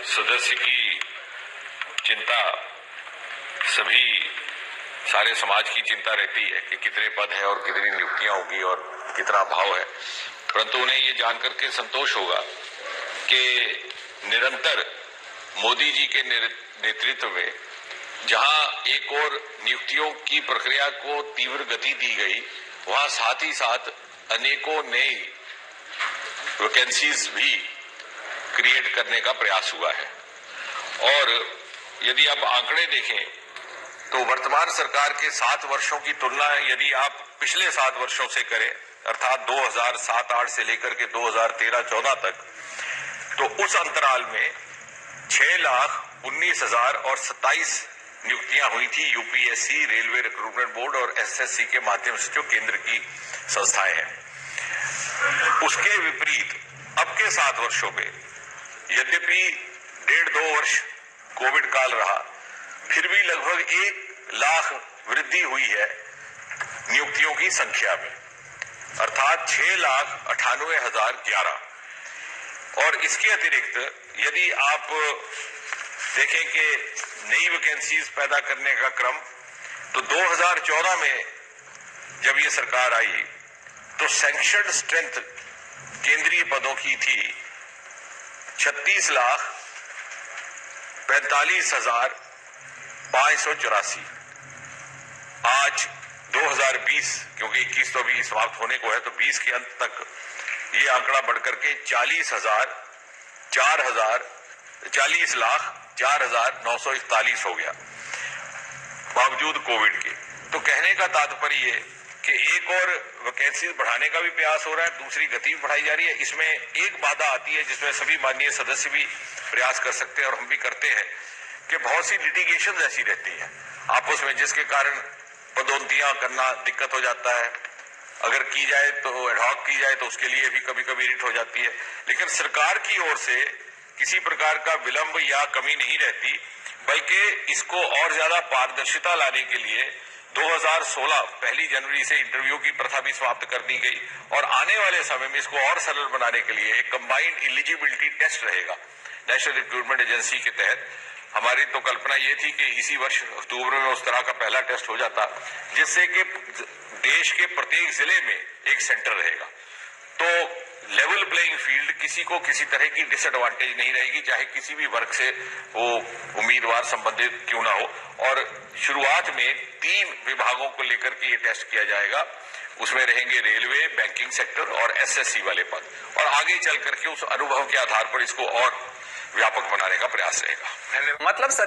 सदस्य की चिंता सारे समाज की चिंता रहती है कि कितने पद हैं और कितनी नियुक्तियां होगी और कितना भाव है, परंतु उन्हें ये जानकर के संतोष होगा कि निरंतर मोदी जी के नेतृत्व में जहां एक और नियुक्तियों की प्रक्रिया को तीव्र गति दी गई, वहां साथ ही साथ अनेकों नई वैकेंसीज भी क्रिएट करने का प्रयास हुआ है। और यदि आप आंकड़े देखें तो वर्तमान सरकार के 7 वर्षों की तुलना यदि आप पिछले 7 वर्षों से करें, अर्थात 2007-8 से लेकर के 2013-14 तक, तो उस अंतराल में 6,19,000 और 27 नियुक्तियां हुई थी यूपीएससी, रेलवे रिक्रूटमेंट बोर्ड और एसएससी के माध्यम से जो केंद्र की संस्थाएं हैं। उसके विपरीत अब के 7 वर्षों में यद्यपि 1.5-2 वर्ष कोविड काल रहा, फिर भी लगभग 1 लाख वृद्धि हुई है नियुक्तियों की संख्या में, अर्थात 6,98,011। और इसके अतिरिक्त यदि आप देखें कि नई वैकेंसीज पैदा करने का क्रम, तो 2014 में जब ये सरकार आई तो सैंक्शनड स्ट्रेंथ केंद्रीय पदों की थी 36,45,584। आज 2020, क्योंकि 21 तो अभी समाप्त होने को है, तो 20 के अंत तक ये आंकड़ा बढ़कर के 40,04,941 हो गया, बावजूद कोविड के। तो कहने का तात्पर्य ये कि एक और वैकेंसी बढ़ाने का भी प्रयास हो रहा है, दूसरी गति भी बढ़ाई जा रही है। इसमें एक बाधा आती है जिसमें सभी माननीय सदस्य भी प्रयास कर सकते हैं और हम भी करते हैं कि बहुत सी लिटिगेशन ऐसी रहती है आपस में, जिसके कारण पदोन्नतियां करना दिक्कत हो जाता है। अगर की जाए तो एडहॉक की जाए तो उसके लिए भी कभी कभी रिट हो जाती है, लेकिन सरकार की ओर से किसी प्रकार का विलंब या कमी नहीं रहती, बल्कि इसको और ज्यादा पारदर्शिता लाने के लिए 2016 1 जनवरी से इंटरव्यू की प्रथा भी समाप्त कर दी गई और आने वाले समय में इसको और सरल बनाने के लिए एक कंबाइंड एलिजिबिलिटी टेस्ट रहेगा नेशनल रिक्रूटमेंट एजेंसी के तहत। हमारी तो कल्पना ये थी कि इसी वर्ष अक्टूबर में उस तरह का पहला टेस्ट हो जाता, जिससे कि देश के प्रत्येक जिले में एक सेंटर रहेगा, तो लेवल प्लेइंग फील्ड, किसी को किसी तरह की डिसएडवांटेज नहीं रहेगी, चाहे किसी भी वर्ग से वो उम्मीदवार संबंधित क्यों ना हो। और शुरुआत में 3 विभागों को लेकर के ये टेस्ट किया जाएगा, उसमें रहेंगे रेलवे, बैंकिंग सेक्टर और एसएससी वाले पद, और आगे चल करके उस अनुभव के आधार पर इसको और व्यापक बनाने का प्रयास रहेगा। मतलब सर